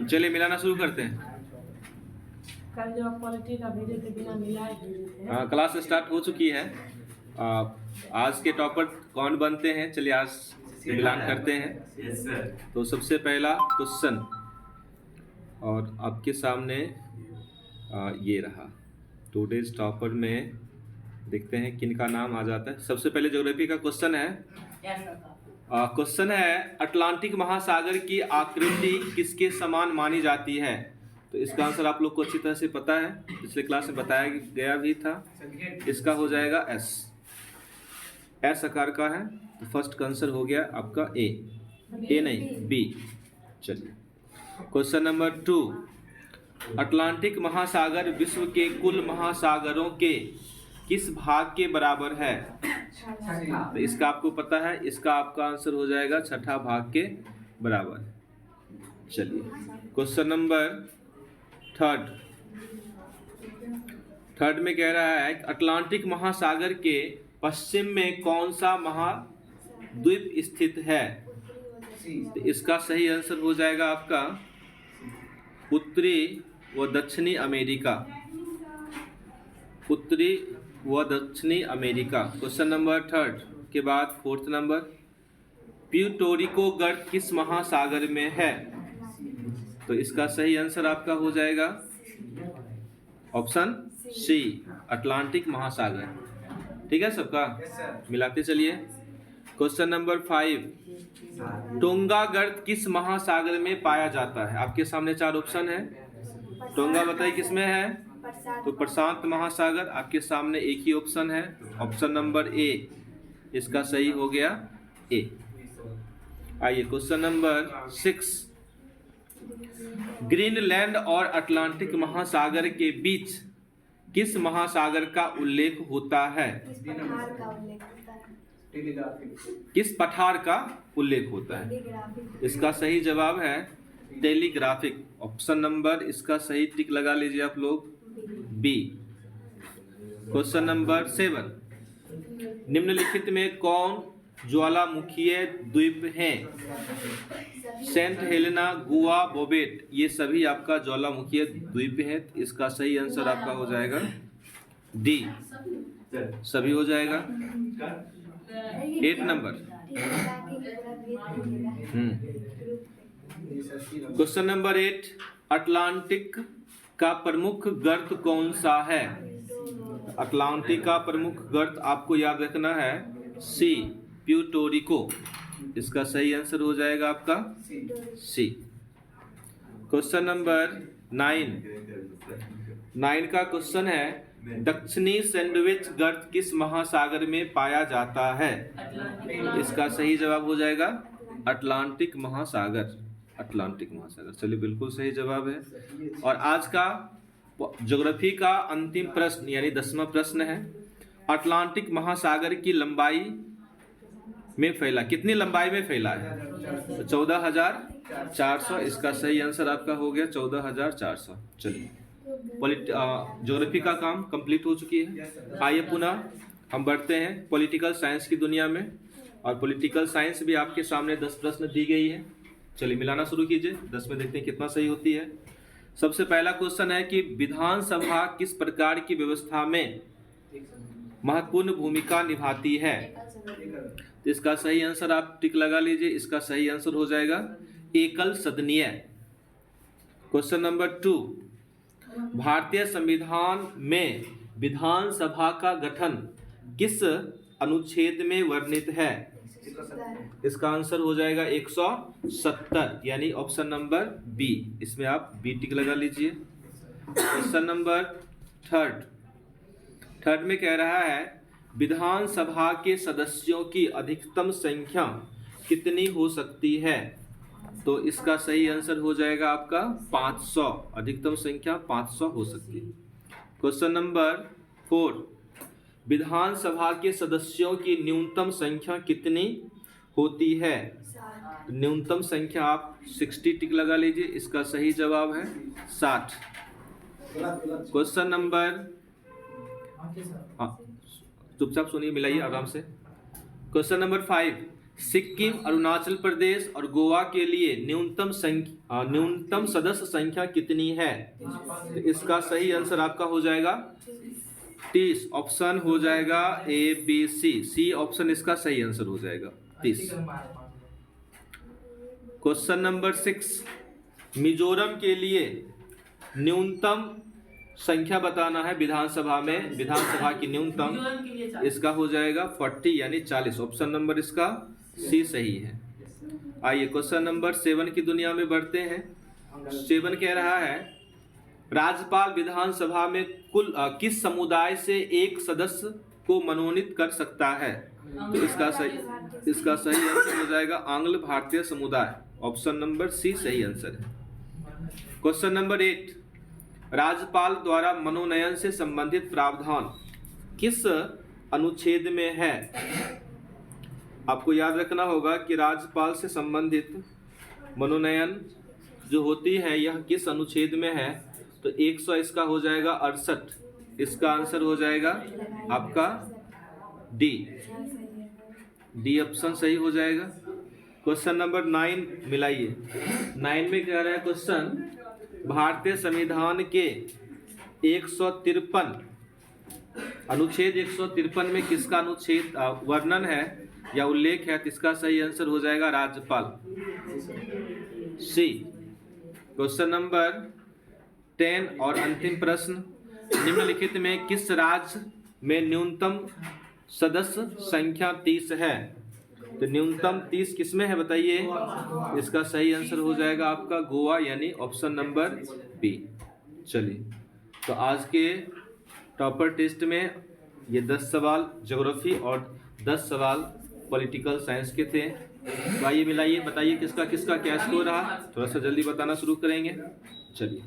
चलिए मिलाना शुरू करते हैं। कल जो पॉलिटी का भेजे थे बिना मिलाए भेजे थे। क्लास स्टार्ट हो चुकी है। आज के टॉपर कौन बनते हैं, चलिए आज मिलान करते हैं। Yes sir. तो सबसे पहला क्वेश्चन और आपके सामने ये रहा। टुडेज टॉपर में देखते हैं किन का नाम आ जाता है। सबसे पहले ज्योग्राफी का क्वेश्चन है। क्वेश्चन है अटलांटिक महासागर की आकृति किसके समान मानी जाती है। तो इसका आंसर आप लोग को अच्छी तरह से पता है, पिछले क्लास में बताया गया भी था। इसका हो जाएगा एस आकार का है। तो फर्स्ट आंसर हो गया आपका ए नहीं बी। चलिए क्वेश्चन नंबर 2, अटलांटिक महासागर विश्व के कुल महासागरों के किस भाग के बराबर है। तो इसका आपको पता है, इसका आपका आंसर हो जाएगा छठा भाग के बराबर। चलिए क्वेश्चन नंबर 3 में कह रहा है अटलांटिक महासागर के पश्चिम में कौन सा महाद्वीप स्थित है। तो इसका सही आंसर हो जाएगा आपका उत्तरी व दक्षिणी अमेरिका। उत्तरी व दक्षिणी अमेरिका। क्वेश्चन नंबर 3 के बाद 4th नंबर, प्यूर्टोरिको गर्त किस महासागर में है। तो इसका सही आंसर आपका हो जाएगा ऑप्शन सी अटलांटिक महासागर। ठीक है सबका, मिलाते चलिए। क्वेश्चन नंबर 5, टोंगा गर्त किस महासागर में पाया जाता है। आपके सामने 4 ऑप्शन है। टोंगा बताइए किस में है। तो प्रशांत महासागर। आपके सामने एक ही ऑप्शन है, ऑप्शन नंबर ए। इसका सही हो गया ए। आइए क्वेश्चन नंबर 6, ग्रीनलैंड और अटलांटिक महासागर के बीच किस महासागर का उल्लेख होता है। किस पठार का उल्लेख होता है। इसका सही जवाब है टेलीग्राफिक। ऑप्शन नंबर इसका सही टिक लगा लीजिए आप लोग, बी। क्वेश्चन नंबर 7, निम्नलिखित में कौन ज्वालामुखीय द्वीप हैं। सेंट हेलेना, गुआ, बोबेट, ये सभी आपका ज्वालामुखीय द्वीप हैं। इसका सही आंसर आपका हो जाएगा डी, सभी हो जाएगा। 8 नंबर, क्वेश्चन नंबर 8, अटलांटिक का प्रमुख गर्त कौन सा है। अटलांटिक का प्रमुख गर्त आपको याद रखना है सी, प्यूर्टोरिको। इसका सही आंसर हो जाएगा आपका सी। क्वेश्चन नंबर 9 का क्वेश्चन है दक्षिणी सैंडविच गर्त किस महासागर में पाया जाता है। इसका सही जवाब हो जाएगा अटलांटिक महासागर। अटलांटिक महासागर, चलिए बिल्कुल सही जवाब है। और आज का ज्योग्राफी का अंतिम प्रश्न यानी 10वां प्रश्न है, अटलांटिक महासागर की लंबाई में फैला, कितनी लंबाई में फैला है। तो 14,400। इसका सही आंसर आपका हो गया 14,400। चलिए ज्योग्राफी का काम कंप्लीट हो चुकी है। आइए पुनः हम बढ़ते हैं पॉलिटिकल साइंस की दुनिया में। और पॉलिटिकल साइंस भी आपके सामने 10 प्रश्न दी गई है। चलिए मिलाना शुरू कीजिए, 10 में देखते हैं कितना सही होती है। सबसे पहला क्वेश्चन है कि विधानसभा किस प्रकार की व्यवस्था में महत्वपूर्ण भूमिका निभाती है। तो इसका सही आंसर आप टिक लगा लीजिए। इसका सही आंसर हो जाएगा एकल सदनीय। क्वेश्चन नंबर 2, भारतीय संविधान में विधानसभा का गठन किस अनुच्छेद में वर्णित है। इसका आंसर हो जाएगा 170 यानी ऑप्शन नंबर बी। इसमें आप बी टिक लगा लीजिए। क्वेश्चन नंबर 3 में कह रहा है विधानसभा के सदस्यों की अधिकतम संख्या कितनी हो सकती है। तो इसका सही आंसर हो जाएगा आपका 500। अधिकतम संख्या 500 हो सकती है। क्वेश्चन नंबर 4, विधानसभा के सदस्यों की न्यूनतम संख्या कितनी होती है। न्यूनतम संख्या आप 60 टिक लगा लीजिए। इसका सही जवाब है 60। क्वेश्चन नंबर, चुपचाप सुनिए, मिलाइए आराम से। क्वेश्चन नंबर 5, सिक्किम, अरुणाचल प्रदेश और गोवा के लिए न्यूनतम सदस्य संख्या कितनी है? तो इसका सही आंसर आपका हो जाएगा 30। ऑप्शन हो जाएगा ए, बी, सी ऑप्शन इसका सही आंसर हो जाएगा 30। क्वेश्चन नंबर 6, मिजोरम के लिए न्यूनतम संख्या बताना है विधानसभा में, विधानसभा की न्यूनतम, इसका हो जाएगा 40 यानी 40। ऑप्शन नंबर इसका सी सही है। आइए क्वेश्चन नंबर 7 की दुनिया में बढ़ते हैं। 7 कह रहा है राज्यपाल विधानसभा में कुल किस समुदाय से एक सदस्य को मनोनीत कर सकता है? तो इसका सही आंसर हो जाएगा आंग्ल भारतीय समुदाय। ऑप्शन नंबर सी सही आंसर है। क्वेश्चन नंबर 8, राज्यपाल द्वारा मनोनयन से संबंधित प्रावधान किस अनुच्छेद में है? आपको याद रखना होगा कि राज्यपाल से संबंधित मनोनयन जो होती है यह किस अनुच्छेद में है। तो 100 इसका हो जाएगा 68। इसका आंसर हो जाएगा आपका डी ऑप्शन सही हो जाएगा। Question number 9 मिलाइए। 9 में कह रहा है क्वेश्चन, भारतीय संविधान के 153 अनुच्छेद 153 में किसका अनुच्छेद वर्णन है या उल्लेख है? तो इसका सही आंसर हो जाएगा राज्यपाल, सी। क्वेश्चन नंबर 10 और अंतिम प्रश्न, निम्नलिखित में किस राज्य में न्यूनतम सदस्य संख्या 30 है? तो न्यूनतम 30 किसमें है बताइए? इसका सही आंसर हो जाएगा आपका गोवा यानी ऑप्शन नंबर बी। चलिए, तो आज के टॉपर टेस्ट में ये 10 सवाल ज्योग्राफी और 10 सवाल पॉलिटिकल साइंस के थे। तो आइए मिलाइए, बताइए किसका किसका क्या स्कोर रहा। थोड़ा सा जल्दी बताना शुरू करेंगे। चलिए